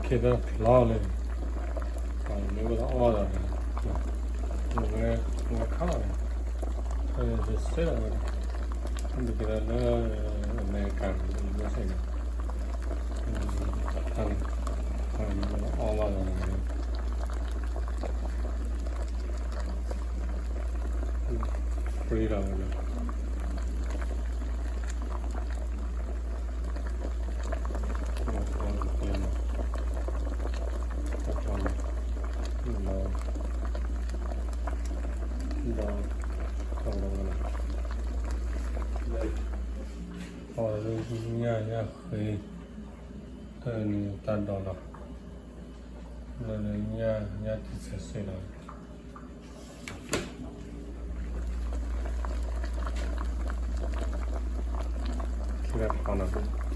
ခေတ်လာလေဘာလို့လဲအော်တာငါခါတယ်အဲဒီစက်ရတယ်ဒီကလည်းအမေရိကန်လို့ဆိုင်တယ်အော်လာတယ်ပြေးလာတယ်ညခေးအဲဒီတန်တော်လာလည်းညတိဆက်စေလာခေးကပါနာ